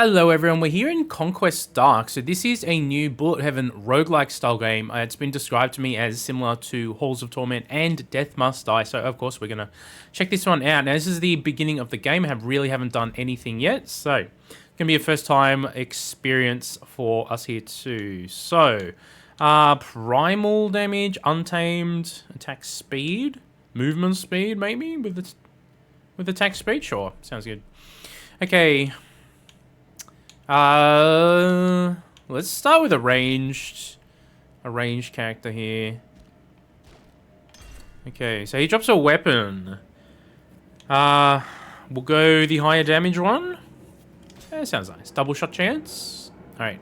Hello everyone, we're here in Conquest Dark. So this is a new Bullet Heaven roguelike style game. It's been described to me as similar to Halls of Torment and Death Must Die. So of course we're going to check this one out. Now this is the beginning of the game. I haven't done anything yet. So it's going to be a first time experience for us here too. So primal damage, untamed, attack speed, movement speed maybe with attack speed? Sure, sounds good. Okay. Let's start with a ranged character here. Okay, so he drops a weapon. We'll go the higher damage one. That sounds nice. Double shot chance. Alright.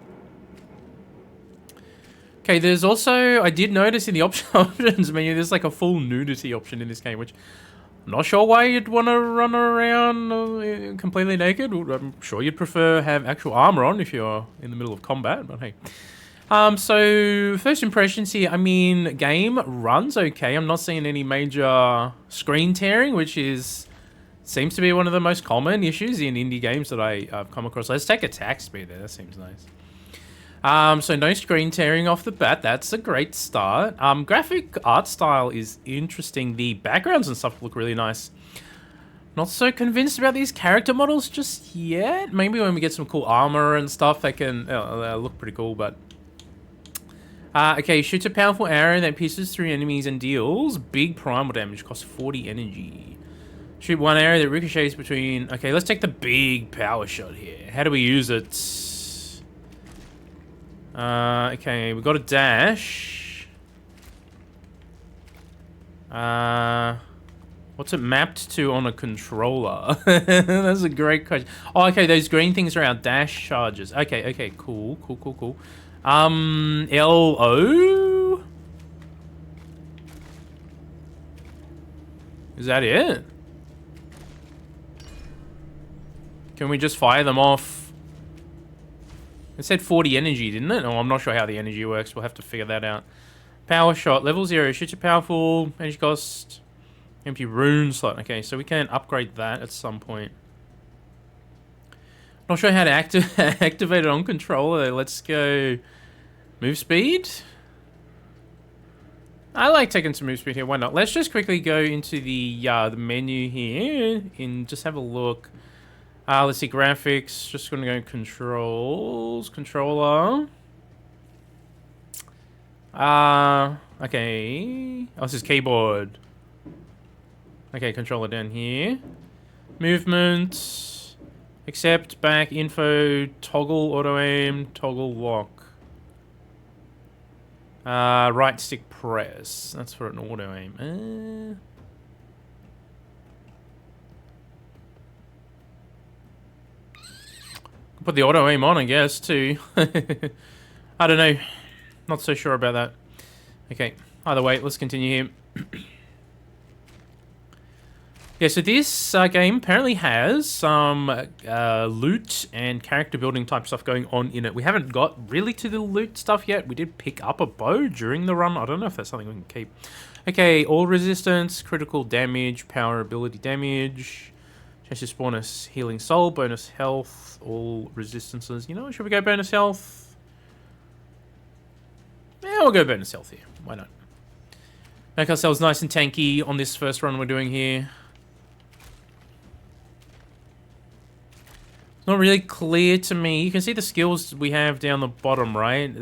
Okay, there's also, I did notice in the options menu, there's like a full nudity option in this game, which I'm not sure why you'd want to run around completely naked. I'm sure you'd prefer have actual armor on if you're in the middle of combat, but hey. So first impressions here, I mean, game runs okay. I'm not seeing any major screen tearing, which seems to be one of the most common issues in indie games that I've come across. Let's take attack speed there, that seems nice. So no screen tearing off the bat. That's a great start. Graphic art style is interesting. The backgrounds and stuff look really nice. Not so convinced about these character models just yet. Maybe when we get some cool armor and stuff, they can look pretty cool. But okay, shoots a powerful arrow that pierces through enemies and deals big primal damage. Costs 40 energy. Shoot one arrow that ricochets between. Okay, let's take the big power shot here. How do we use it? Okay, we got a dash. What's it mapped to on a controller? That's a great question. Oh, okay, those green things are our dash charges. Okay, cool. LO? Is that it? Can we just fire them off? It said 40 energy, didn't it? Oh, I'm not sure how the energy works. We'll have to figure that out. Power shot, level 0. Shoots a powerful, energy cost, empty rune slot. Okay, so we can upgrade that at some point. Not sure how to activate it on controller. Let's go move speed. I like taking some move speed here. Why not? Let's just quickly go into the menu here and just have a look. Let's see, graphics, just gonna go controls, controller. Okay. Oh, this is keyboard. Okay, controller down here. Movement, accept, back, info, toggle, auto aim, toggle lock. Right stick press, that's for an auto aim. Put the auto aim on, I guess, too. I don't know. Not so sure about that. Okay, either way, let's continue here. Yeah, so this game apparently has some loot and character building type stuff going on in it. We haven't got really to the loot stuff yet. We did pick up a bow during the run. I don't know if that's something we can keep. Okay, all resistance, critical damage, power ability damage. Chances bonus healing soul, bonus health, all resistances. You know, should we go bonus health? Yeah, we'll go bonus health here. Why not? Make ourselves nice and tanky on this first run we're doing here. It's not really clear to me. You can see the skills we have down the bottom, right?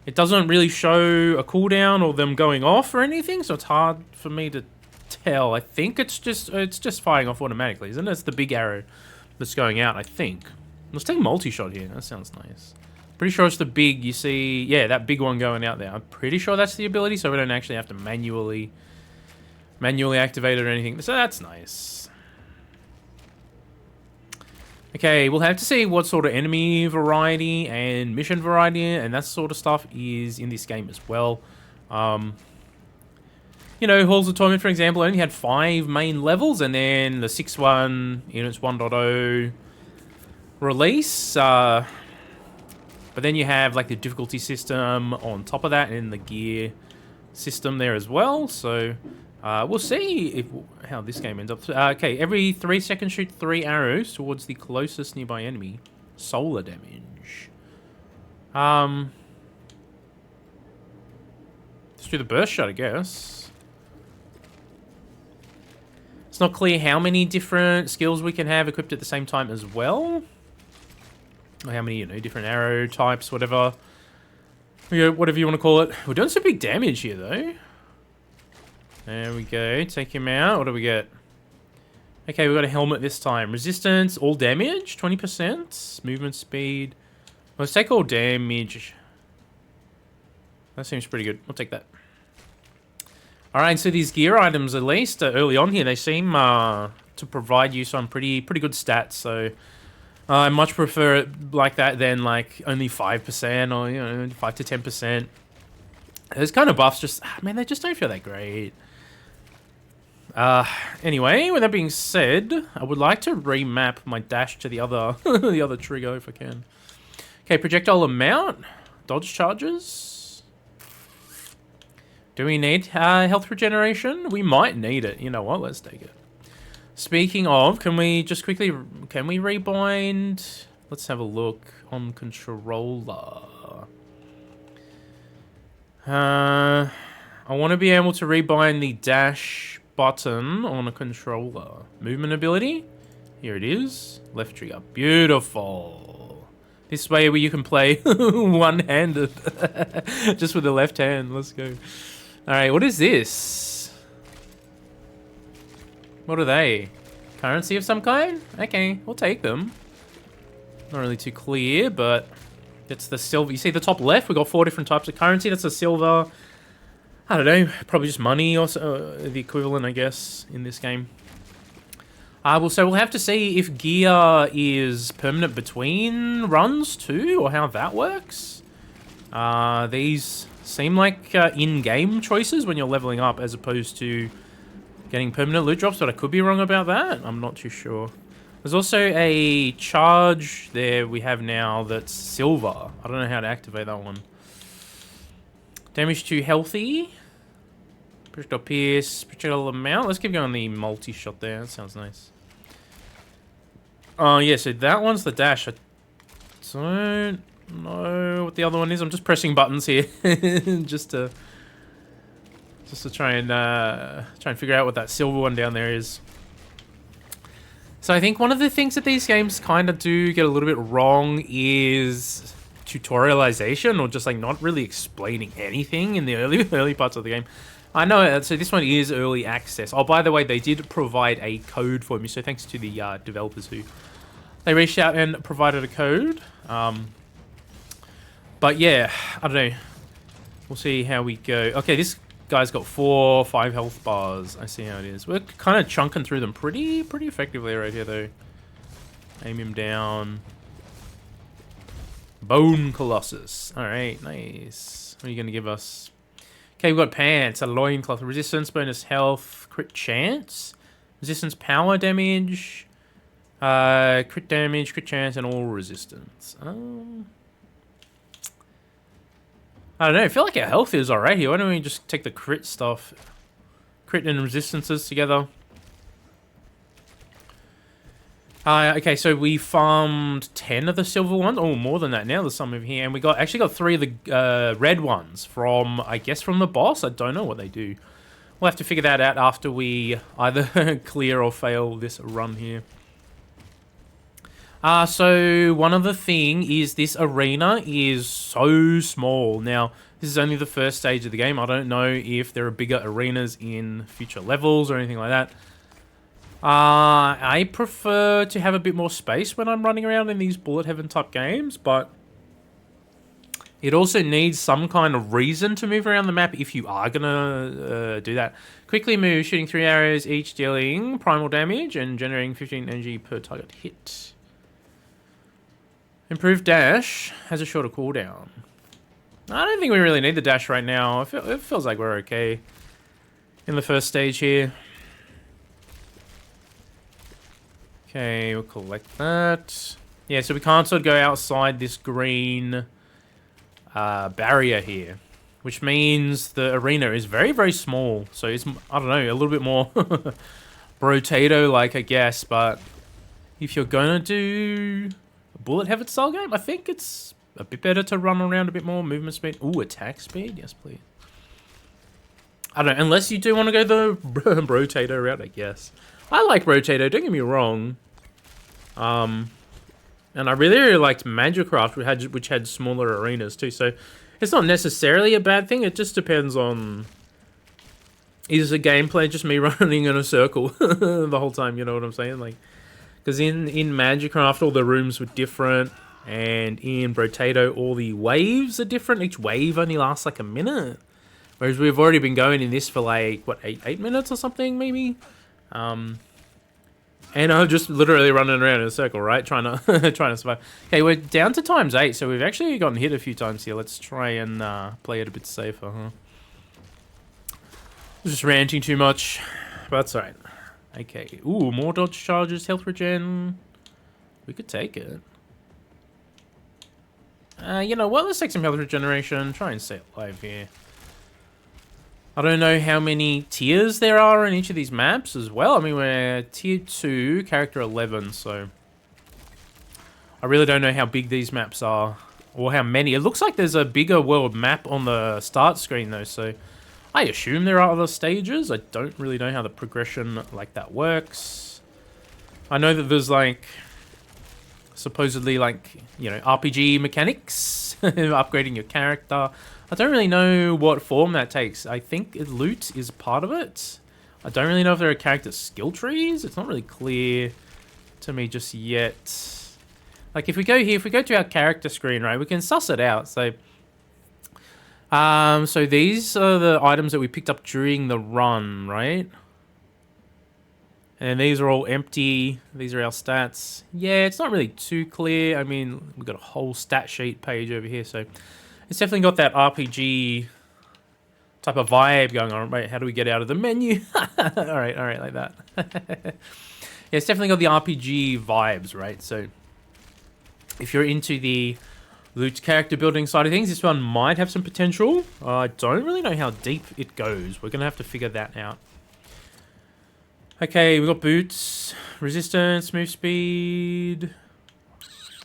It doesn't really show a cooldown or them going off or anything, so it's hard for me to tell. I think it's just firing off automatically, isn't it? It's the big arrow that's going out, I think. Let's take multi-shot here. That sounds nice. Pretty sure it's the big, you see, yeah, that big one going out there. I'm pretty sure that's the ability, so we don't actually have to manually activate it or anything. So that's nice. Okay, we'll have to see what sort of enemy variety and mission variety and that sort of stuff is in this game as well. You know, Halls of Torment, for example, only had 5 main levels, and then the 6th one in its 1.0 release. But then you have like the difficulty system on top of that, and the gear system there as well. So we'll see how this game ends up. Okay, every 3 seconds, shoot 3 arrows towards the closest nearby enemy. solar damage. Let's do the burst shot, I guess. It's not clear how many different skills we can have equipped at the same time as well. Or how many, you know, different arrow types, whatever. Whatever you want to call it. We're doing some big damage here, though. There we go. Take him out. What do we get? Okay, we got a helmet this time. Resistance, all damage, 20%. Movement speed. Let's take all damage. That seems pretty good. We'll take that. Alright, so these gear items, at least early on here, they seem to provide you some pretty good stats. So I much prefer it like that than like only 5% or, you know, 5 to 10%. Those kind of buffs just, man, they just don't feel that great. Anyway, with that being said, I would like to remap my dash to the other the other trigger if I can. Okay, projectile amount, dodge charges. Do we need health regeneration? We might need it. You know what? Let's take it. Speaking of, can we just quickly, can we rebind? Let's have a look on controller. I want to be able to rebind the dash button on a controller. Movement ability. Here it is. Left trigger. Beautiful. This way where you can play one-handed. Just with the left hand. Let's go. Alright, what is this? What are they? Currency of some kind? Okay, we'll take them. Not really too clear, but it's the silver. You see the top left? We've got 4 different types of currency. That's a silver. I don't know. Probably just money or the equivalent, I guess, in this game. So we'll have to see if gear is permanent between runs too, or how that works. These seem like in-game choices when you're leveling up as opposed to getting permanent loot drops, but I could be wrong about that. I'm not too sure. There's also a charge there we have now that's silver. I don't know how to activate that one. Damage to healthy. Projectile pierce. Projectile amount. Let's keep going the multi-shot there. That sounds nice. Oh, yeah, so that one's the dash. I don't know what the other one is. I'm just pressing buttons here. just to try and figure out what that silver one down there is. So I think one of the things that these games kind of do get a little bit wrong is tutorialization, or just like not really explaining anything in the early parts of the game. I know, so this one is early access. Oh, by the way, they did provide a code for me, so thanks to the developers who they reached out and provided a code. But yeah, I don't know. We'll see how we go. Okay, this guy's got 4 or 5 health bars. I see how it is. We're kind of chunking through them pretty effectively right here, though. Aim him down. Bone Colossus. Alright, nice. What are you going to give us? Okay, we've got pants, a loincloth, resistance, bonus health, crit chance, resistance power damage, crit damage, crit chance, and all resistance. I don't know, I feel like our health is alright here. Why don't we just take the crit stuff? Crit and resistances together. Okay, so we farmed 10 of the silver ones. Oh, more than that now. There's some over here. And we actually got 3 of the red ones from, I guess, from the boss. I don't know what they do. We'll have to figure that out after we either clear or fail this run here. So one other thing is this arena is so small. Now, this is only the first stage of the game. I don't know if there are bigger arenas in future levels or anything like that. I prefer to have a bit more space when I'm running around in these bullet heaven type games, but it also needs some kind of reason to move around the map if you are gonna do that. Quickly move, shooting 3 arrows, each dealing primal damage and generating 15 energy per target hit. Improved dash has a shorter cooldown. I don't think we really need the dash right now. It feels like we're okay in the first stage here. Okay, we'll collect that. Yeah, so we can't sort of go outside this green barrier here, which means the arena is very small. So it's, I don't know, a little bit more Brotato-like, I guess. But if you're gonna do bullet heaven style game, I think it's a bit better to run around a bit more. Movement speed. Ooh, attack speed. Yes, please. I don't know, unless you do want to go the rotator route, I guess. I like rotator, don't get me wrong. And I really liked Magicraft, which had smaller arenas too, so it's not necessarily a bad thing. It just depends on, is the gameplay just me running in a circle the whole time, you know what I'm saying? Like, because in Magicraft all the rooms were different, and in Rotato all the waves are different. Each wave only lasts like a minute. Whereas we've already been going in this for like, what, 8 minutes or something, maybe? And I'm just literally running around in a circle, right? Trying to survive. Okay, we're down to times 8, so we've actually gotten hit a few times here. Let's try and play it a bit safer, huh? Just ranting too much, but that's alright. Okay, ooh, more dodge charges, health regen. We could take it. You know what, let's take some health regeneration. Try and stay alive here. I don't know how many tiers there are in each of these maps as well. I mean, we're tier 2, character 11, so I really don't know how big these maps are or how many. It looks like there's a bigger world map on the start screen though, so I assume there are other stages. I don't really know how the progression like that works. I know that there's like supposedly like, you know, RPG mechanics, upgrading your character. I don't really know what form that takes. I think loot is part of it. I don't really know if there are character skill trees. It's not really clear to me just yet. Like if we go here, if we go to our character screen, right, we can suss it out. So, so these are the items that we picked up during the run, right? And these are all empty. These are our stats. Yeah, it's not really too clear. I mean, we've got a whole stat sheet page over here, so it's definitely got that RPG type of vibe going on. Wait, how do we get out of the menu? all right, like that. Yeah, it's definitely got the RPG vibes, right? So if you're into the loot character building side of things, this one might have some potential. I don't really know how deep it goes. We're going to have to figure that out. Okay, we've got boots, resistance, move speed.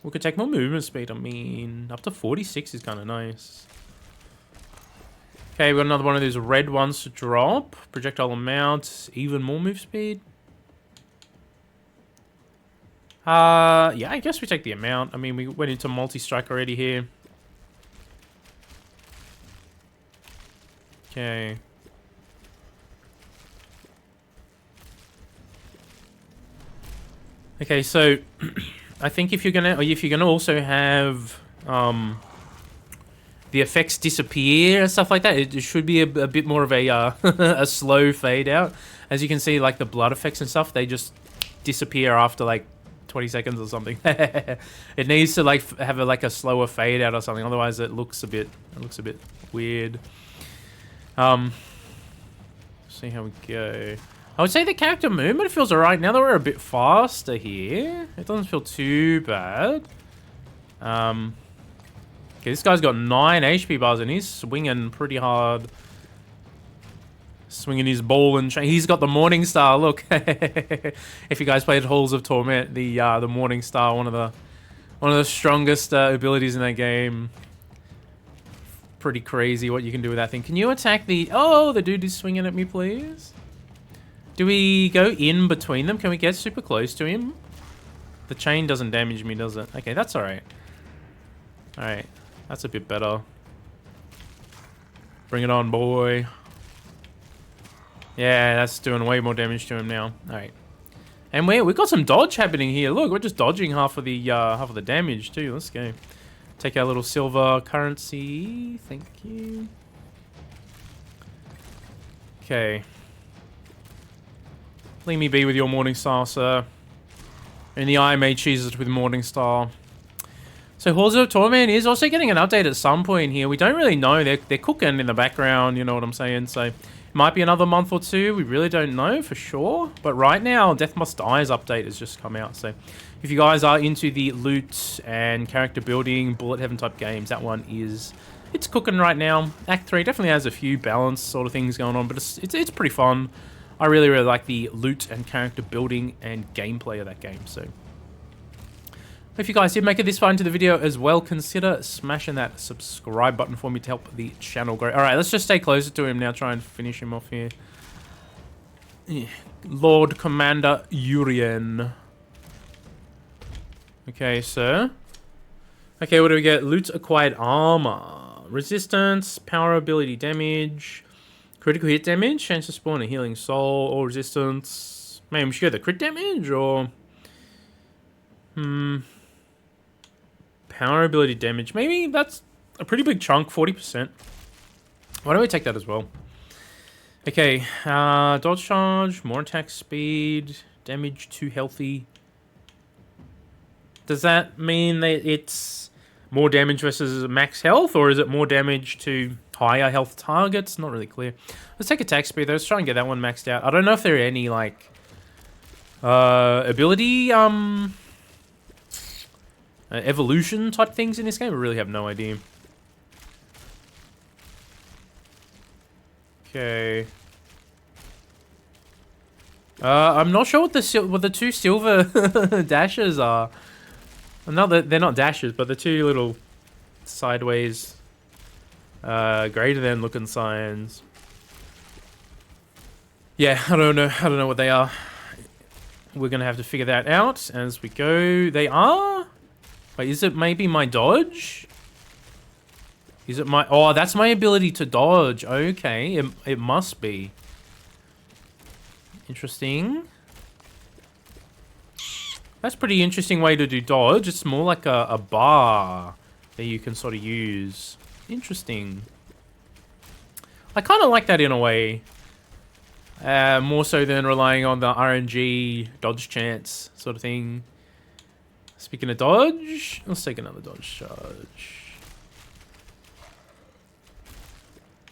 We could take more movement speed. I mean, up to 46 is kind of nice. Okay, we've got another one of those red ones to drop. Projectile amount, even more move speed. Yeah, I guess we take the amount. I mean, we went into multi-strike already here. Okay. Okay, so I think if you're gonna also have the effects disappear and stuff like that, it should be a bit more of a a slow fade out. As you can see, like the blood effects and stuff, they just disappear after like 20 seconds or something. It needs to like have a slower fade out or something, otherwise it looks a bit weird. See how we go. I would say the character movement feels alright now that we're a bit faster here. It doesn't feel too bad. Okay, this guy's got 9 HP bars and he's swinging pretty hard. Swinging his ball and he's got the Morning Star. Look, if you guys played Halls of Torment, the Morning Star, one of the strongest abilities in that game. Pretty crazy what you can do with that thing. Can you attack the? Oh, the dude is swinging at me, please. Do we go in between them? Can we get super close to him? The chain doesn't damage me, does it? Okay, that's alright. Alright, that's a bit better. Bring it on, boy. Yeah, that's doing way more damage to him now. Alright. And we've got some dodge happening here. Look, we're just dodging half of the damage too. Let's go. Take our little silver currency. Thank you. Okay. Leave me be with your Morning Star, sir. And the eye may choose it with Morning Star. So Halls of Torment is also getting an update at some point here. We don't really know. They're cooking in the background, you know what I'm saying? So it might be another month or two. We really don't know for sure. But right now, Death Must Die's update has just come out. So if you guys are into the loot and character building, bullet heaven type games, that one it's cooking right now. Act 3 definitely has a few balance sort of things going on, but it's pretty fun. I really, really like the loot and character building and gameplay of that game, so If you guys did make it this far into the video as well, consider smashing that subscribe button for me to help the channel grow. Alright, let's just stay closer to him now, try and finish him off here. Yeah. Lord Commander Urien. Okay, sir. Okay, what do we get? Loot acquired armor. Resistance, power ability damage, critical hit damage, chance to spawn a healing soul, or resistance. Maybe we should go the crit damage, or... Power ability damage. Maybe that's a pretty big chunk, 40%. Why don't we take that as well? Okay, dodge charge, more attack speed, damage to healthy. Does that mean that it's more damage versus max health, or is it more damage to higher health targets? Not really clear. Let's take attack speed though. Let's try and get that one maxed out. I don't know if there are any like ability evolution type things in this game. I really have no idea. Okay. I'm not sure what the two silver dashes are. No, they're not dashes, but the two little sideways greater than looking signs. Yeah, I don't know what they are. We're gonna have to figure that out as we go. They are. Wait, is it maybe my dodge? Is it my... Oh, that's my ability to dodge. Okay, it must be. Interesting. That's a pretty interesting way to do dodge. It's more like a bar that you can sort of use. Interesting. I kind of like that in a way. More so than relying on the RNG dodge chance sort of thing. Speaking of dodge, let's take another dodge charge.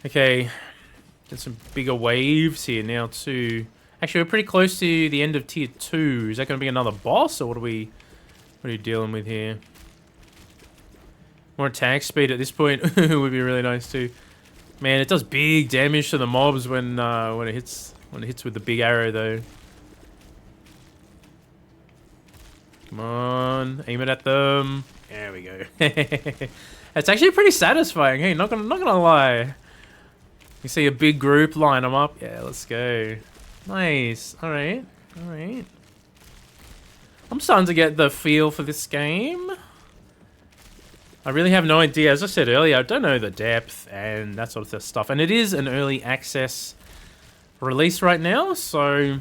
Okay, get some bigger waves here now too. Actually, we're pretty close to the end of tier 2. Is that going to be another boss, or what are we dealing with here? More attack speed at this point would be really nice too. Man, it does big damage to the mobs when it hits with the big arrow though. Come on, aim it at them. There we go. It's actually pretty satisfying. Hey, not gonna lie. You see a big group line them up. Yeah, let's go. Nice. All right. All right. I'm starting to get the feel for this game. I really have no idea. As I said earlier, I don't know the depth and that sort of stuff. And it is an early access release right now, so...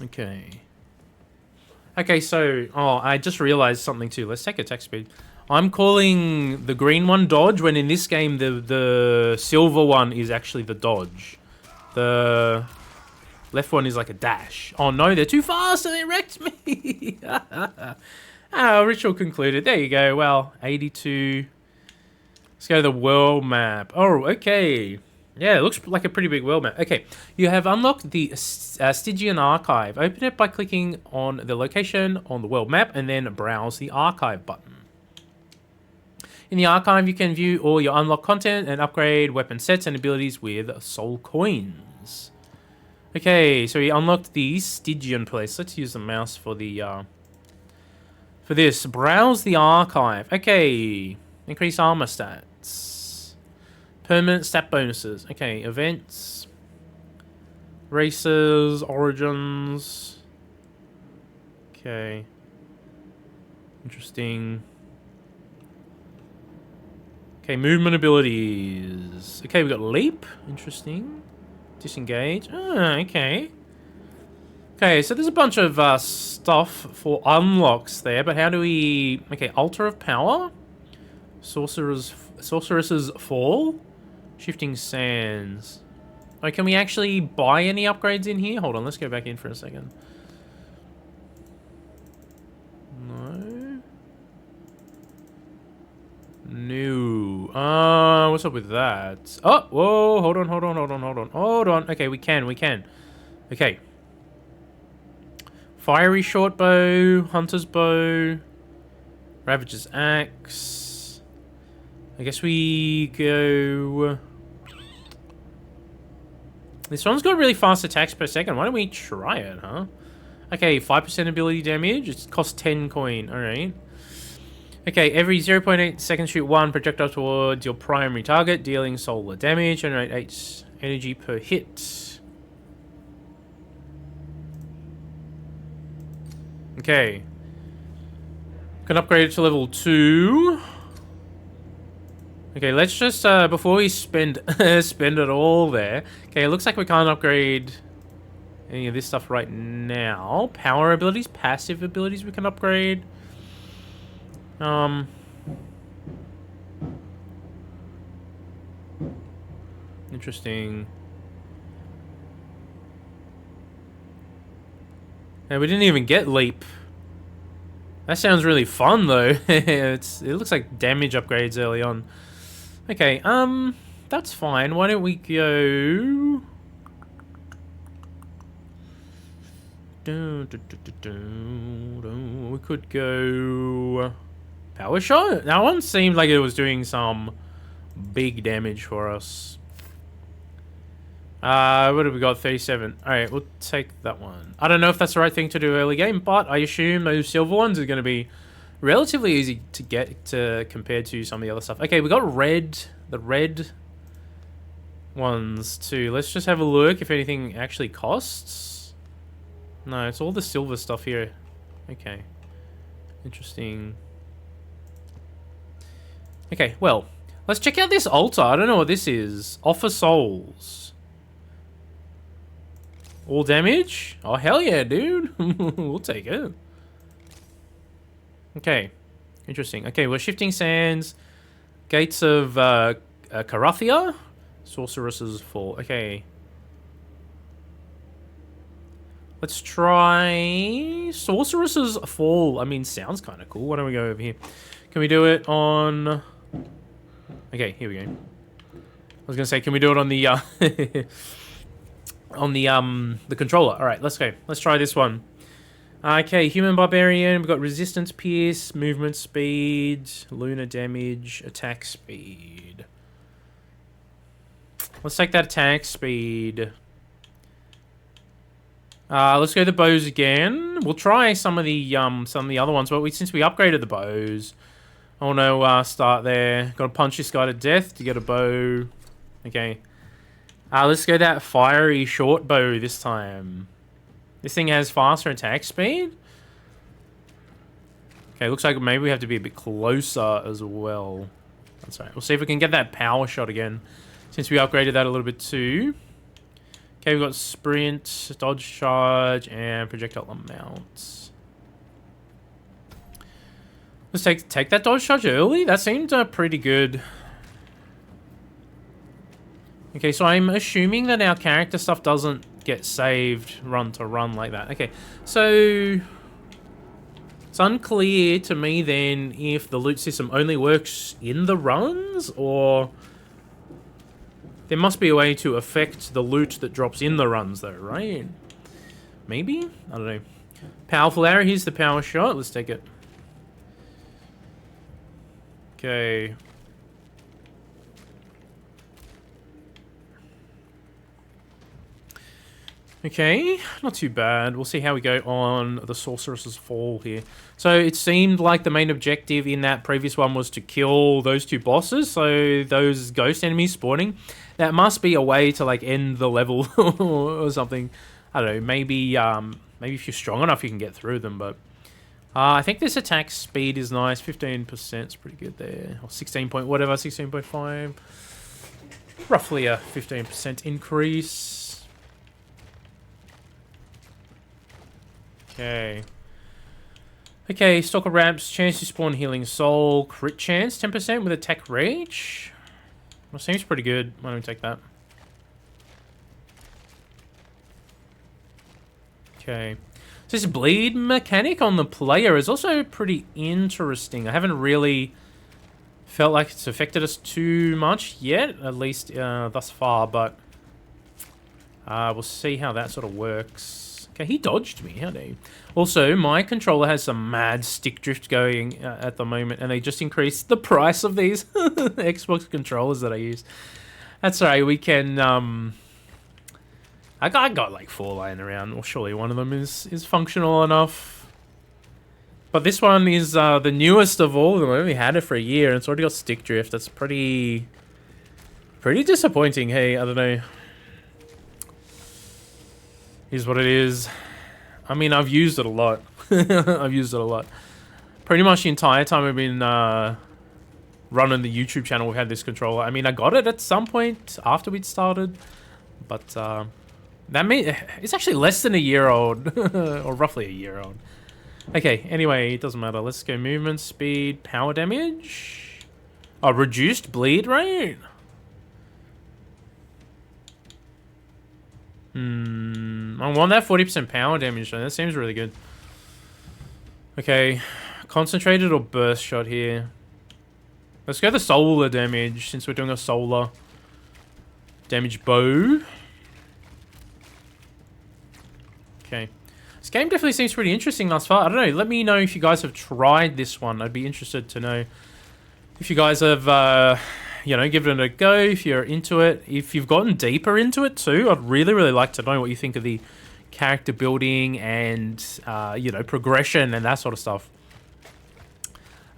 Okay. Okay, so... Oh, I just realized something too. Let's take attack speed. I'm calling the green one dodge, when in this game the silver one is actually the dodge. The left one is like a dash. Oh no, they're too fast and they wrecked me! Ritual concluded. There you go. Well, 82. Let's go to the world map. Oh, okay. Yeah, it looks like a pretty big world map. Okay, you have unlocked the Stygian Archive. Open it by clicking on the location on the world map and then browse the archive button. In the archive, you can view all your unlocked content and upgrade weapon sets and abilities with soul coins. Okay, so we unlocked the Stygian place. Let's use the mouse for the for this. Browse the archive. Okay, increase armor stats. Permanent stat bonuses. Okay, events. Races, origins. Okay. Interesting. Okay, movement abilities. Okay, we got leap. Interesting. Disengage. Ah, okay. Okay, so there's a bunch of stuff for unlocks there, but how do we... Okay, Altar of Power. Sorceress's Fall. Shifting Sands. Oh, can we actually buy any upgrades in here? Hold on, let's go back in for a second. No. No. What's up with that? Oh, whoa, hold on. Okay, we can. Okay. Fiery short bow, hunter's bow, ravager's axe. I guess we go... This one's got really fast attacks per second. Why don't we try it, huh? Okay, 5% ability damage. It costs 10 coin. Alright. Okay, every 0.8 seconds shoot 1 projectile towards your primary target, dealing solar damage. Generate 8 energy per hit. Okay. Can upgrade it to level 2. Okay, let's just, before we spend spend it all there. Okay, it looks like we can't upgrade any of this stuff right now. Power abilities, passive abilities we can upgrade. Interesting. And we didn't even get leap. That sounds really fun though. It looks like damage upgrades early on. Okay, that's fine. Why don't we go? We could go power shot. That one seemed like it was doing some big damage for us. What have we got? 37. Alright, we'll take that one. I don't know if that's the right thing to do early game, but I assume those silver ones are going to be relatively easy to get compared to some of the other stuff. Okay, we got red. The red ones too. Let's just have a look if anything actually costs. No, it's all the silver stuff here. Okay. Interesting. Okay, well, let's check out this altar. I don't know what this is. Offer souls. All damage? Oh, hell yeah, dude. We'll take it. Okay. Interesting. Okay, we're shifting sands. Gates of Karathia. Sorceress's Fall. Okay. Let's try Sorceress's Fall. I mean, sounds kind of cool. Why don't we go over here? Can we do it on... Okay, here we go. I was going to say, can we do it on the... on the controller. All right, let's go. Let's try this one. Okay, human barbarian. We've got resistance, pierce, movement speed, lunar damage, attack speed. Let's take that attack speed. Let's go the bows again. We'll try some of the other ones, but since we upgraded the bows, I want to start there. Got to punch this guy to death to get a bow. Okay. Let's go that fiery short bow this time. This thing has faster attack speed. Okay, looks like maybe we have to be a bit closer as well. That's right. We'll see if we can get that power shot again, since we upgraded that a little bit too. Okay, we've got sprint, dodge charge, and projectile amount. Let's take that dodge charge early. That seemed pretty good. Okay, so I'm assuming that our character stuff doesn't get saved run to run like that. Okay, so it's unclear to me then if the loot system only works in the runs, or there must be a way to affect the loot that drops in the runs though, right? Maybe? I don't know. Powerful arrow, here's the power shot. Let's take it. Okay. Okay, not too bad. We'll see how we go on the Sorceress's Fall here. So it seemed like the main objective in that previous one was to kill those two bosses, so those ghost enemies spawning. That must be a way to like end the level or something. I don't know, maybe if you're strong enough you can get through them, but I think this attack speed is nice. 15% is pretty good there. Or 16 point whatever, 16.5. Roughly a 15% increase. Okay. Okay, Stalker Ramps, chance to spawn Healing Soul, crit chance, 10% with attack rage. Well, seems pretty good. Why don't we take that? Okay. So this bleed mechanic on the player is also pretty interesting. I haven't really felt like it's affected us too much yet, at least thus far, but we'll see how that sort of works. Okay, he dodged me. How dare you? Also, my controller has some mad stick drift going at the moment, and they just increased the price of these Xbox controllers that I use. That's all right. We can I got like 4 lying around. Well, surely one of them is functional enough. But this one is the newest of all of them. I only had it for a year, and it's already got stick drift. That's pretty disappointing. Hey, I don't know. Here's what it is. I mean, I've used it a lot. I've used it a lot. Pretty much the entire time I've been running the YouTube channel, we've had this controller. I mean, I got it at some point after we'd started, but that it's actually less than a year old, or roughly a year old. Okay, anyway, it doesn't matter. Let's go movement, speed, power damage. Oh, reduced bleed rate? I want that 40% power damage though. That seems really good. Okay, concentrated or burst shot here. Let's go the solar damage since we're doing a solar damage bow. Okay. This game definitely seems pretty interesting thus far. I don't know. Let me know if you guys have tried this one. I'd be interested to know if you guys have, you know, given it a go, if you're into it. If you've gotten deeper into it too, I'd really like to know what you think of the character building and, you know, progression and that sort of stuff.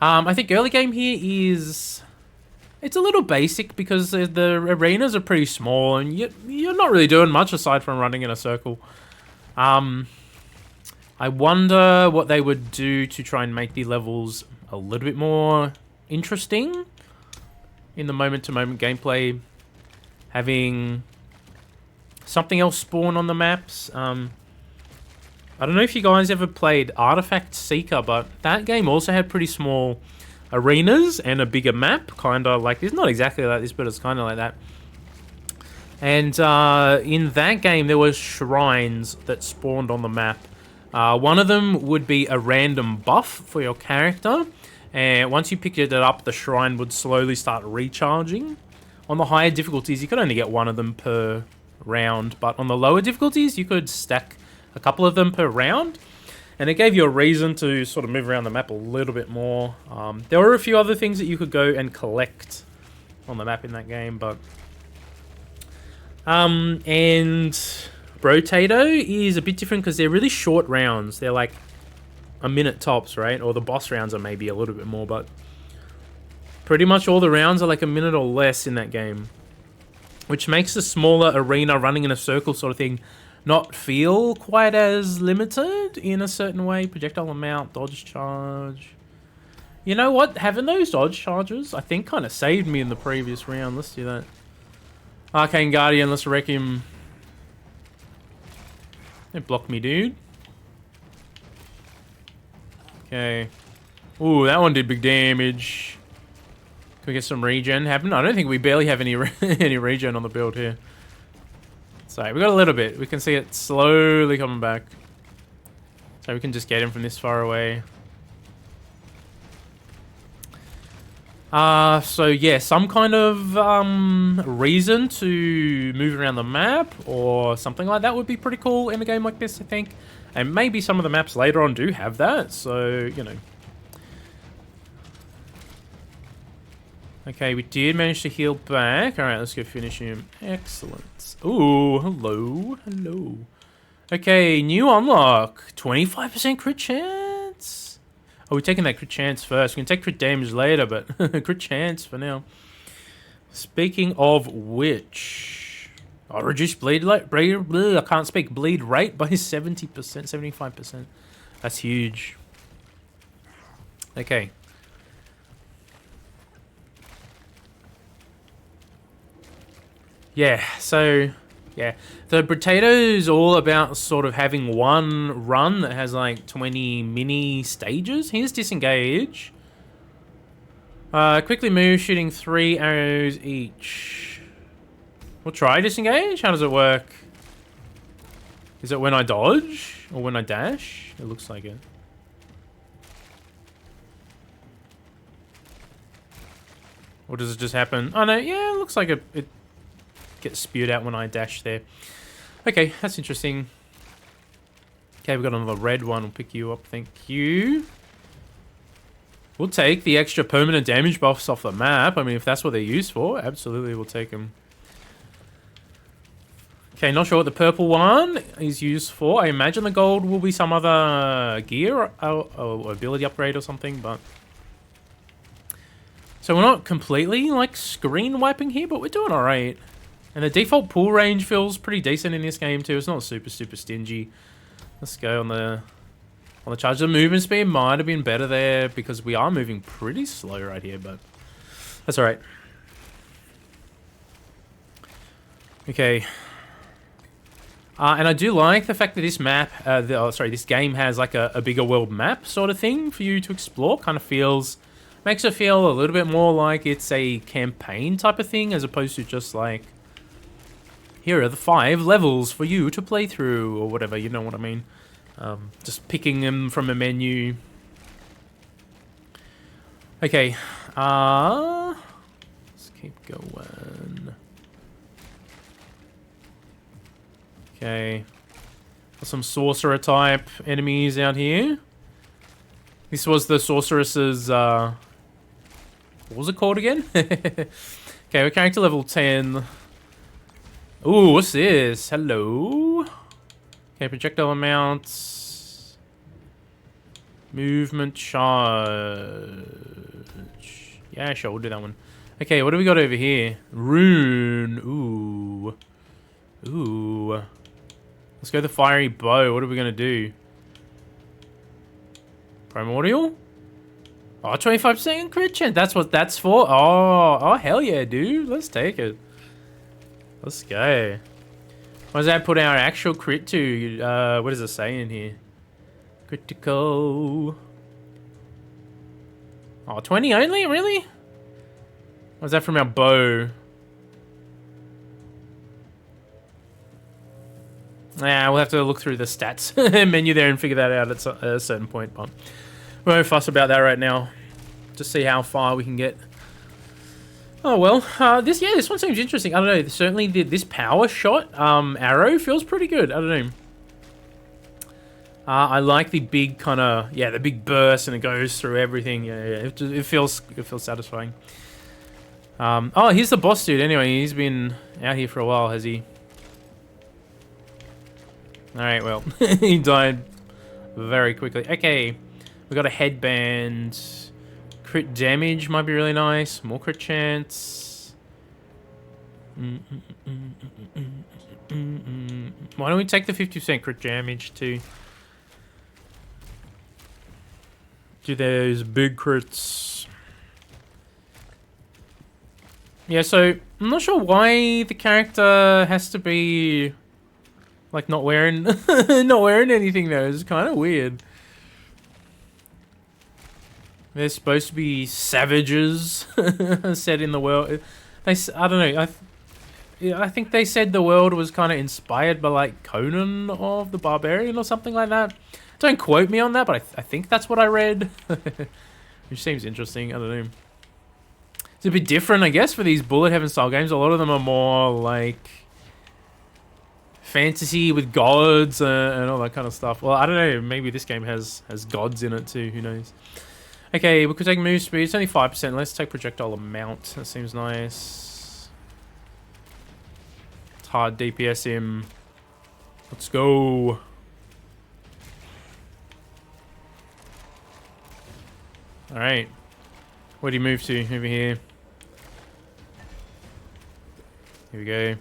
I think early game here is... It's a little basic because the arenas are pretty small and you're not really doing much aside from running in a circle. I wonder what they would do to try and make the levels a little bit more interesting in the moment-to-moment gameplay. Having something else spawn on the maps. I don't know if you guys ever played Artifact Seeker, but that game also had pretty small arenas and a bigger map, kind of like this. Not exactly like this, but it's kind of like that. And in that game, there were shrines that spawned on the map. One of them would be a random buff for your character, and once you picked it up, the shrine would slowly start recharging. On the higher difficulties, you could only get one of them per round, but on the lower difficulties, you could stack a couple of them per round, and it gave you a reason to sort of move around the map a little bit more. There were a few other things that you could go and collect on the map in that game, but... and Rotato is a bit different because they're really short rounds. They're like a minute tops, right? Or the boss rounds are maybe a little bit more, but pretty much all the rounds are like a minute or less in that game, which makes the smaller arena running in a circle sort of thing not feel quite as limited in a certain way. Projectile amount, dodge charge. You know what? Having those dodge charges, I think, kind of saved me in the previous round. Let's do that. Arcane Guardian, let's wreck him. Don't block me, dude. Okay. Ooh, that one did big damage. Can we get some regen happen? I don't think we barely have any any regen on the build here. Sorry, we got a little bit. We can see it slowly coming back. So we can just get him from this far away. So yeah, some kind of reason to move around the map or something like that would be pretty cool in a game like this, I think. And maybe some of the maps later on do have that, so, you know. Okay, we did manage to heal back. Alright, let's go finish him. Excellent. Ooh, hello. Hello. Okay, new unlock. 25% crit chance. Oh, we're taking that crit chance first. We can take crit damage later, but crit chance for now. Speaking of which... Oh, reduce bleed rate. I can't speak. Bleed rate by 70%, 75%. That's huge. Okay. Yeah, so... Yeah, the potato's all about sort of having one run that has like 20 mini stages. Here's disengage. Quickly move, shooting 3 arrows each. We'll try disengage. How does it work? Is it when I dodge or when I dash? It looks like it. Or does it just happen? Oh no, yeah, it looks like it gets spewed out when I dash there. Okay, that's interesting. Okay, we've got another red one. We'll pick you up. Thank you. We'll take the extra permanent damage buffs off the map. I mean, if that's what they're used for, absolutely we'll take them. Okay, not sure what the purple one is used for. I imagine the gold will be some other gear or ability upgrade or something, but... So we're not completely, like, screen wiping here, but we're doing alright. And the default pull range feels pretty decent in this game, too. It's not super, super stingy. Let's go on the charge. The movement speed might have been better there because we are moving pretty slow right here, but that's alright. Okay. And I do like the fact that this map, this game has like a bigger world map sort of thing for you to explore. Kind of makes it feel a little bit more like it's a campaign type of thing as opposed to just like, here are the 5 levels for you to play through or whatever, you know what I mean. Just picking them from a menu. Okay, let's keep going. Okay, got some sorcerer type enemies out here. This was the sorceress's, what was it called again? Okay, we're character level 10. Ooh, what's this? Hello? Okay, projectile amounts. Movement charge. Yeah, sure, we'll do that one. Okay, what do we got over here? Rune. Ooh. Ooh. Let's go the fiery bow. What are we going to do? Primordial? Oh, 25% crit chance. That's what that's for? Oh, hell yeah, dude. Let's take it. Let's go. What does that put our actual crit to? What does it say in here? Critical. Oh, 20 only? Really? What's that from our bow? Yeah, we'll have to look through the stats menu there and figure that out at a certain point, but we won't fuss about that right now. Just see how far we can get. Oh well, this one seems interesting. I don't know. Certainly, this power shot arrow feels pretty good. I don't know. I like the big kind of the big burst and it goes through everything. Yeah. It feels satisfying. Oh, here's the boss dude. Anyway, he's been out here for a while, has he? All right. Well, he died very quickly. Okay, we got a headband. Crit damage might be really nice. More crit chance. Why don't we take the 50% crit damage to do those big crits? Yeah, so I'm not sure why the character has to be like not wearing not wearing anything though. It's kind of weird. They're supposed to be savages set in the world. I don't know. I think they said the world was kind of inspired by like Conan of the Barbarian or something like that. Don't quote me on that, but I think that's what I read. Which seems interesting. I don't know. It's a bit different, I guess, for these bullet heaven style games. A lot of them are more like fantasy with gods and all that kind of stuff. Well, I don't know. Maybe this game has gods in it too. Who knows? Okay, we could take move speed. It's only 5%. Let's take projectile amount. That seems nice. It's hard DPS him. Let's go. Alright. Where do you move to? Over here. Here we go.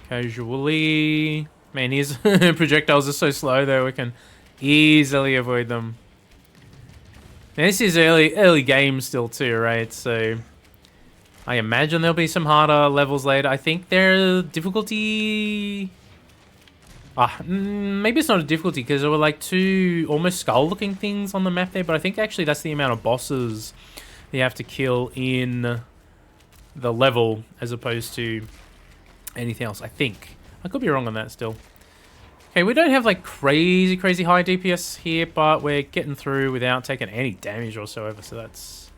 Casually. Man, his projectiles are so slow though. We can easily avoid them. Now, this is early game still too, right? So I imagine there'll be some harder levels later. I think their difficulty... maybe it's not a difficulty because there were like 2 almost skull-looking things on the map there, but I think actually that's the amount of bosses you have to kill in the level as opposed to anything else, I think. I could be wrong on that still. Okay, we don't have like crazy high DPS here, but we're getting through without taking any damage whatsoever, so that's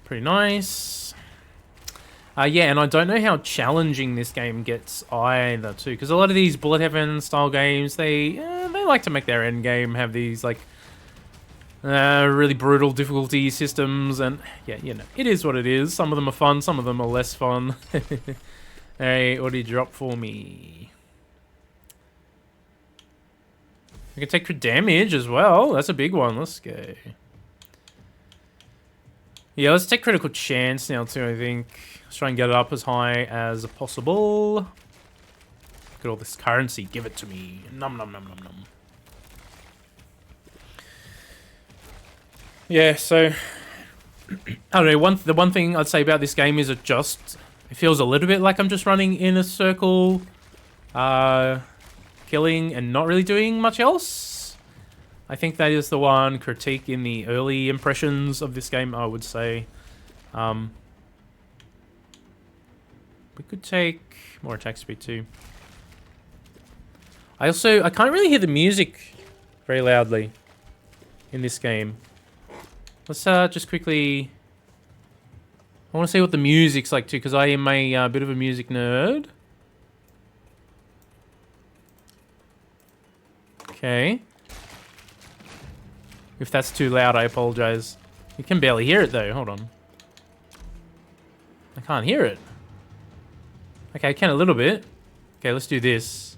pretty nice. Yeah, and I don't know how challenging this game gets either, too, because a lot of these bullet heaven style games, they like to make their end game have these like really brutal difficulty systems, and yeah, you know, it is what it is. Some of them are fun, some of them are less fun. Hey, what did you drop for me? We can take crit damage as well. That's a big one. Let's go. Yeah, let's take critical chance now too, I think. Let's try and get it up as high as possible. Look at all this currency. Give it to me. Nom nom nom nom nom. Yeah, so I don't know. The one thing I'd say about this game is it feels a little bit like I'm just running in a circle, killing and not really doing much else. I think that is the one critique in the early impressions of this game, I would say. We could take more attack speed too. I can't really hear the music very loudly in this game. Let's just quickly... I want to see what the music's like too, because I am a bit of a music nerd. Okay. If that's too loud, I apologize. You can barely hear it though. Hold on. I can't hear it. Okay, I can a little bit. Okay, let's do this.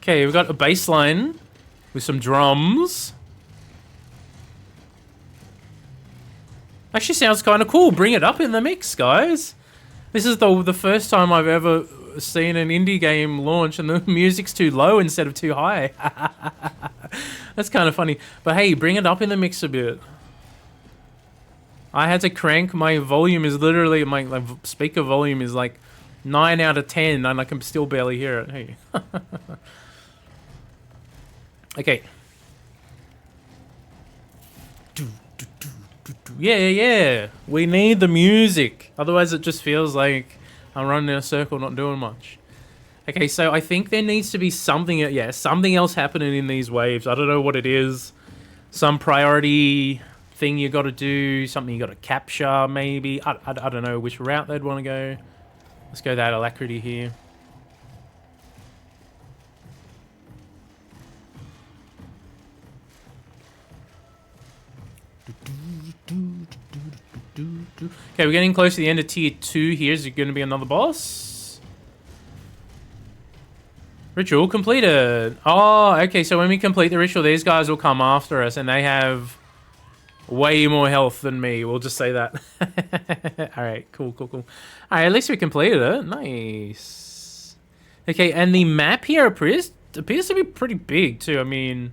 Okay, we've got a bass line with some drums. Actually sounds kind of cool. Bring it up in the mix, guys. This is the first time I've ever seen an indie game launch and the music's too low instead of too high. That's kind of funny. But hey, bring it up in the mix a bit. I had to crank. My volume is literally... My speaker volume is like 9 out of 10 and I can still barely hear it. Hey. Okay. Yeah. We need the music. Otherwise it just feels like I'm running in a circle, not doing much. Okay, so I think there needs to be something... Yeah, something else happening in these waves. I don't know what it is. Some priority thing you got to do. Something you got to capture, maybe. I don't know which route they'd want to go. Let's go that alacrity here. Okay, we're getting close to the end of tier 2 here. Is it going to be another boss? Ritual completed. Oh, okay, so when we complete the ritual, these guys will come after us, and they have way more health than me. We'll just say that. Alright, cool. Alright, at least we completed it. Nice. Okay, and the map here appears to be pretty big, too. I mean...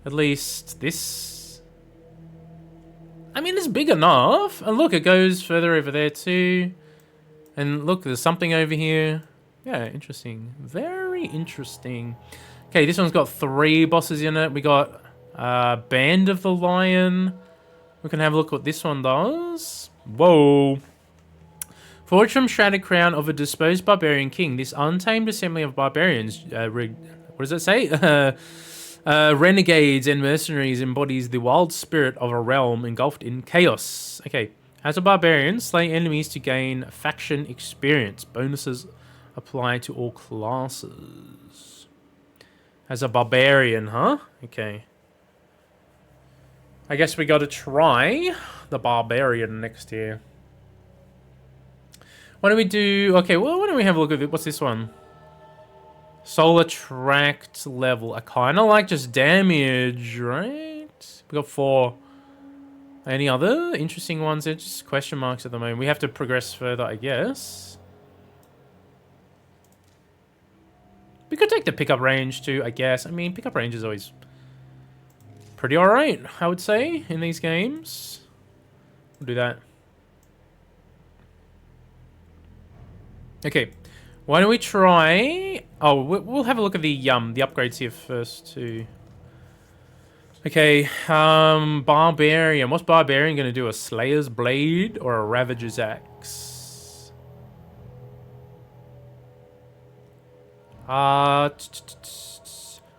At least this... I mean, it's big enough. And look, it goes further over there too. And look, there's something over here. Yeah, interesting. Very interesting. Okay, this one's got 3 bosses in it. We got Band of the Lion. We can have a look what this one does. Whoa. Forged from shrouded crown of a disposed barbarian king, this untamed assembly of barbarians, what does it say? Renegades and mercenaries embodies the wild spirit of a realm engulfed in chaos. Okay, as a barbarian, slay enemies to gain faction experience. Bonuses apply to all classes. As a barbarian, huh? Okay. I guess we gotta try the barbarian next year. Why don't we do... Okay, well, why don't we have a look at it? What's this one? Soul attract level. I kind of like just damage, right? We got 4. Any other interesting ones? They're just question marks at the moment. We have to progress further, I guess. We could take the pickup range too, I guess. I mean, pickup range is always pretty alright, I would say, in these games. We'll do that. Okay. Why don't we try... Oh, we'll have a look at the upgrades here first, too. Okay, Barbarian. What's Barbarian going to do? A Slayer's Blade or a Ravager's Axe?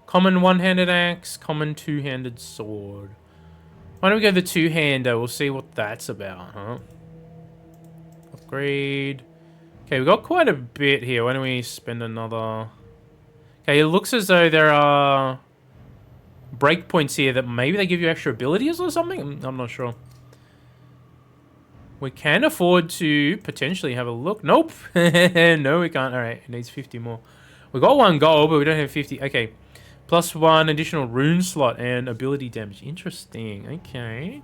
Common one-handed axe, common two-handed sword. Why don't we go the two-hander? We'll see what that's about, huh? Upgrade... Okay, we got quite a bit here. Why don't we spend another... Okay, it looks as though there are breakpoints here that maybe they give you extra abilities or something. I'm not sure. We can afford to potentially have a look. Nope. No, we can't. All right, it needs 50 more. We got 1 gold, but we don't have 50. Okay. +1 additional rune slot and ability damage. Interesting. Okay.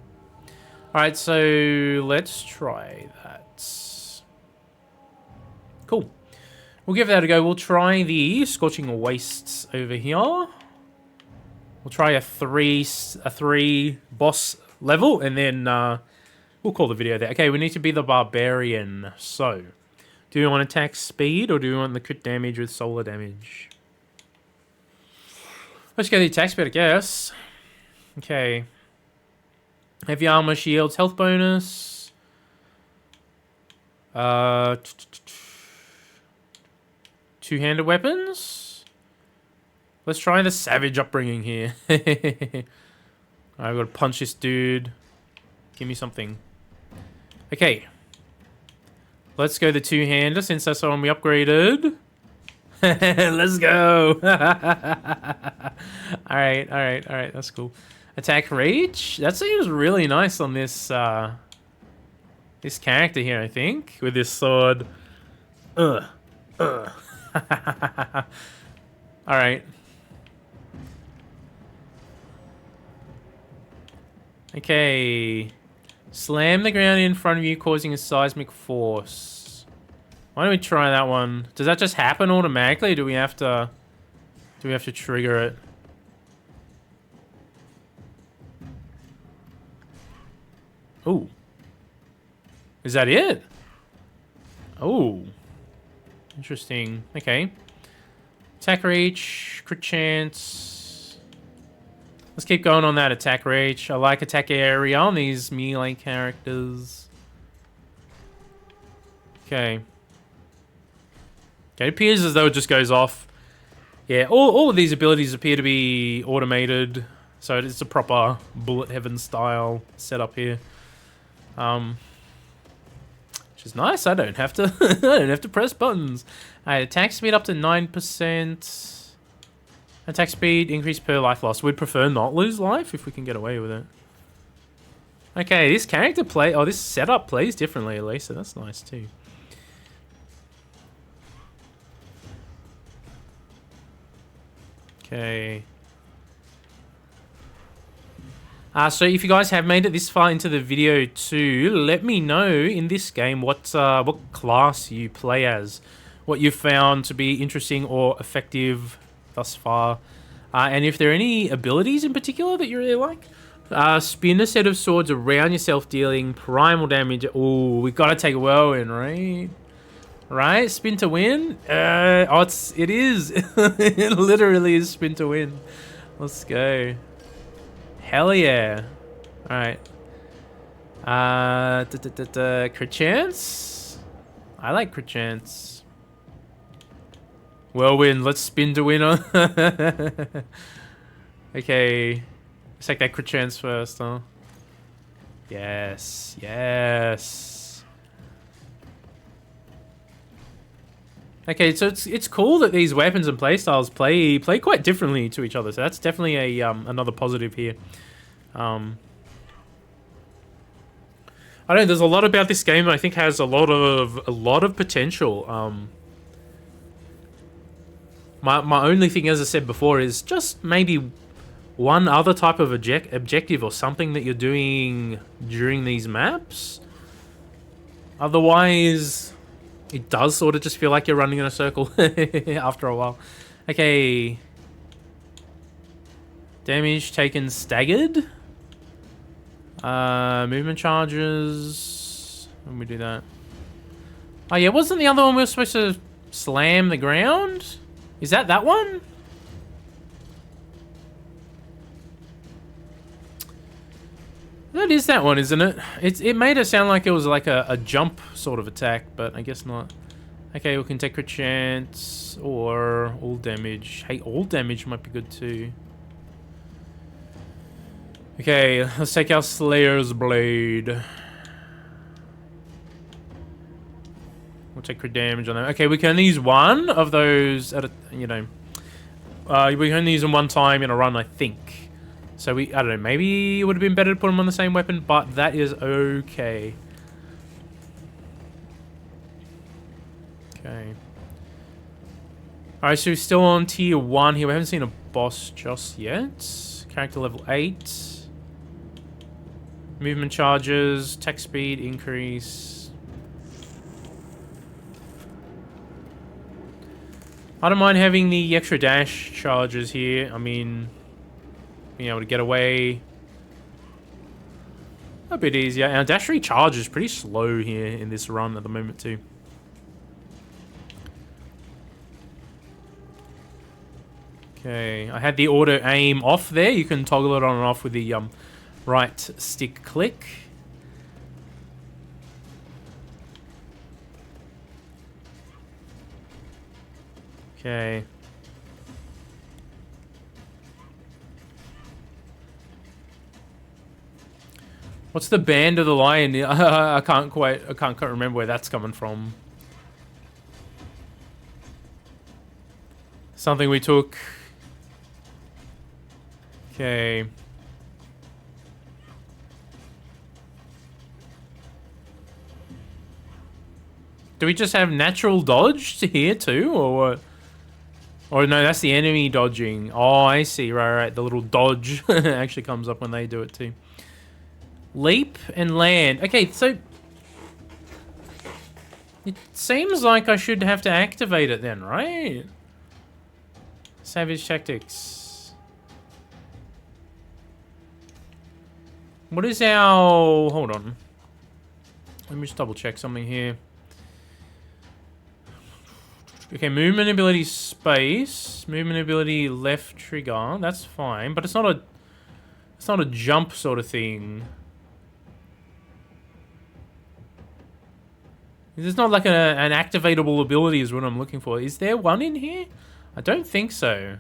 All right, so let's try that. Cool. We'll give that a go. We'll try the Scorching Wastes over here. We'll try a three boss level, and then we'll call the video there. Okay, we need to be the Barbarian. So, do we want attack speed, or do we want the crit damage with solar damage? Let's go the attack speed, I guess. Okay. Heavy armor, shields, health bonus. Two-handed weapons. Let's try the savage upbringing here. I've got to punch this dude. Give me something. Okay. Let's go the two-hander since that's the one we upgraded. Let's go. Alright, that's cool. Attack reach. That seems really nice on this this character here, I think. With this sword. Alright. Okay. Slam the ground in front of you, causing a seismic force. Why don't we try that one? Does that just happen automatically, or do we have to trigger it? Ooh. Is that it? Oh. Interesting. Okay. Attack reach, crit chance. Let's keep going on that attack reach. I like attack area on these melee characters. Okay. Okay, it appears as though it just goes off. Yeah, all of these abilities appear to be automated, so it's a proper bullet heaven style setup here. Which is nice. I don't have to I don't have to press buttons. Alright, attack speed up to 9%. Attack speed increase per life loss. We'd prefer not lose life if we can get away with it. Okay, this character this setup plays differently at least, so that's nice too. Okay. So if you guys have made it this far into the video too, let me know in this game what class you play as, what you found to be interesting or effective thus far, and if there are any abilities in particular that you really like. Spin a set of swords around yourself, dealing primal damage. Oh, we gotta take Whirlwind, right? Right, spin to win. It is. It literally is spin to win. Let's go. Hell yeah. Alright. Crit chance? I like crit chance. Whirlwind, let's spin to win on. Okay. Let's take that crit chance first, huh? Yes. Yes. Okay, so it's cool that these weapons and playstyles play quite differently to each other. So that's definitely a another positive here. I don't know. There's a lot about this game that I think has a lot of potential. My only thing, as I said before, is just maybe one other type of objective or something that you're doing during these maps. Otherwise, it does sort of just feel like you're running in a circle after a while. Okay. Damage taken staggered. Movement charges. When we do that. Oh yeah, wasn't the other one we were supposed to slam the ground? Is that one? That is that one, isn't it? It made it sound like it was like a jump sort of attack, but I guess not. Okay, we can take crit chance or all damage. Hey, all damage might be good too. Okay, let's take our Slayer's Blade. We'll take crit damage on that. Okay, we can only use one of those at a, We can only use them one time in a run, I think. So I don't know, maybe it would have been better to put them on the same weapon, but that is okay. Okay. Alright, so we're still on tier 1 here. We haven't seen a boss just yet. Character level 8. Movement charges, attack speed increase. I don't mind having the extra dash charges here. I mean, being able to get away a bit easier. Our dash recharge is pretty slow here in this run at the moment too. Okay, I had the auto aim off there. You can toggle it on and off with the right stick click. Okay. What's the band of the lion? I can't quite remember where that's coming from. Something we took. Okay. Do we just have natural dodge to here too, or what? Or no, that's the enemy dodging. Oh, I see. Right. The little dodge actually comes up when they do it too. Leap and land. Okay, so it seems like I should have to activate it then, right? Savage tactics. What is our... Hold on. Let me just double check something here. Okay, movement ability space. Movement ability left trigger. That's fine, but it's not a jump sort of thing. There's not like an activatable ability is what I'm looking for. Is there one in here? I don't think so.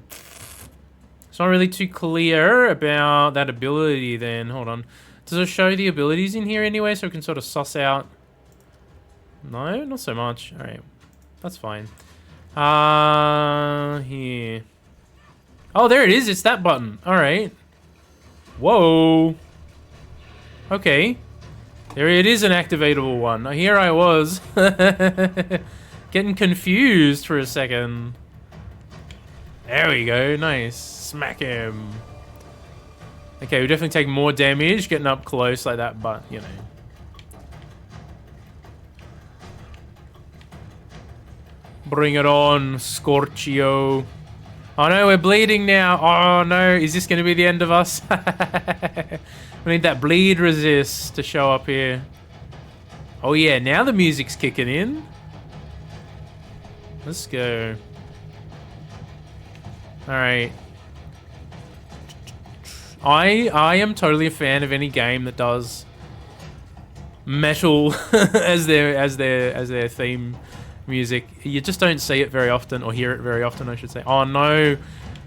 It's not really too clear about that ability then. Hold on. Does it show the abilities in here anyway so we can sort of suss out? No, not so much. Alright. That's fine. Here. Oh, there it is. It's that button. Alright. Whoa. Okay. There it is, an activatable one. Here I was. Getting confused for a second. There we go. Nice. Smack him. Okay, we definitely take more damage getting up close like that, but, you know. Bring it on, Scorchio. Oh no, we're bleeding now. Oh no, is this going to be the end of us? We need that bleed resist to show up here. Oh yeah, now the music's kicking in. Let's go. Alright. I am totally a fan of any game that does metal as their theme music. You just don't see it very often, or hear it very often, I should say. Oh no,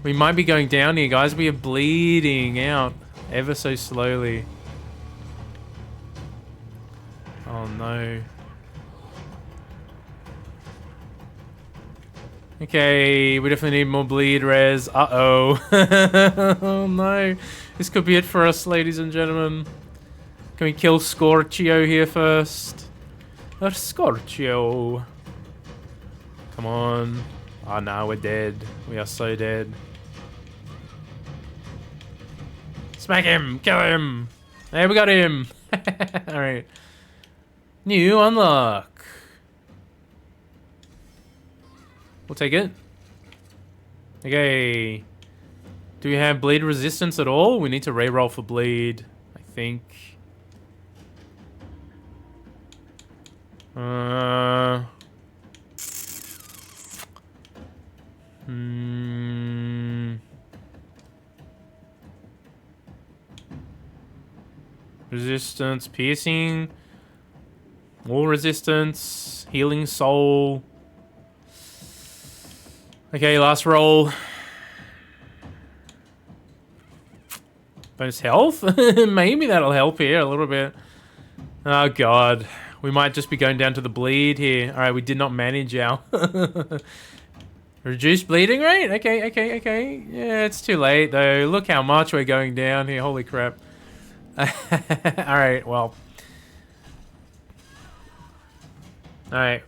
we might be going down here, guys. We are bleeding out ever so slowly. Oh no. Okay, we definitely need more bleed res. Uh-oh. Oh no. This could be it for us, ladies and gentlemen. Can we kill Scorchio here first? Scorchio. Come on. Oh no, we're dead. We are so dead. Smack him! Kill him! Hey, we got him! Alright. New unlock. We'll take it. Okay. Do we have bleed resistance at all? We need to reroll for bleed, I think. Resistance, piercing, wall resistance, healing soul. Okay, last roll. Bonus health? Maybe that'll help here a little bit. Oh god. We might just be going down to the bleed here. Alright, we did not manage our Reduced bleeding rate? Okay. Yeah, it's too late, though. Look how much we're going down here. Holy crap. Alright, well. Alright.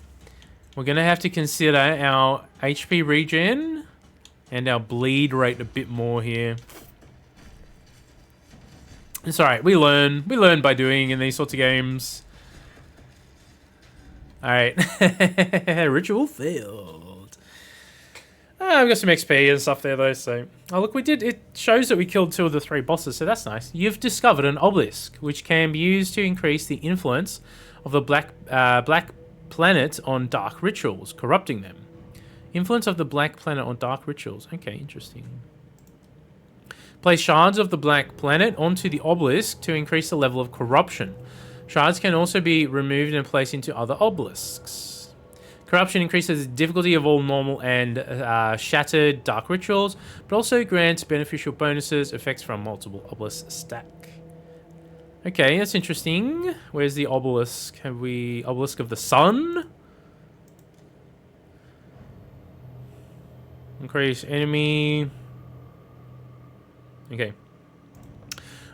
We're going to have to consider our HP regen and our bleed rate a bit more here. It's alright. We learn. We learn by doing in these sorts of games. Alright. Ritual failed. I've got some XP and stuff there, though, so... Oh, look, we did... It shows that we killed 2 of the 3 bosses, so that's nice. You've discovered an obelisk, which can be used to increase the influence of the black planet on dark rituals, corrupting them. Influence of the black planet on dark rituals. Okay, interesting. Place shards of the black planet onto the obelisk to increase the level of corruption. Shards can also be removed and placed into other obelisks. Corruption increases the difficulty of all normal and shattered dark rituals, but also grants beneficial bonuses, effects from multiple obelisks stack. Okay, that's interesting. Where's the obelisk? Have we... Obelisk of the Sun? Increase enemy... Okay.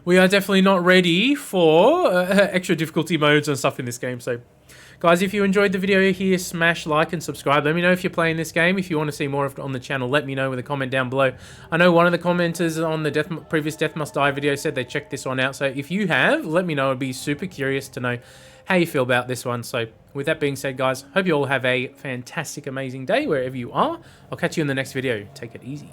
We are definitely not ready for extra difficulty modes and stuff in this game, so... Guys, if you enjoyed the video here, smash like and subscribe. Let me know if you're playing this game. If you want to see more of it on the channel, let me know with a comment down below. I know one of the commenters on the previous Death Must Die video said they checked this one out. So if you have, let me know. I'd be super curious to know how you feel about this one. So with that being said, guys, hope you all have a fantastic, amazing day wherever you are. I'll catch you in the next video. Take it easy.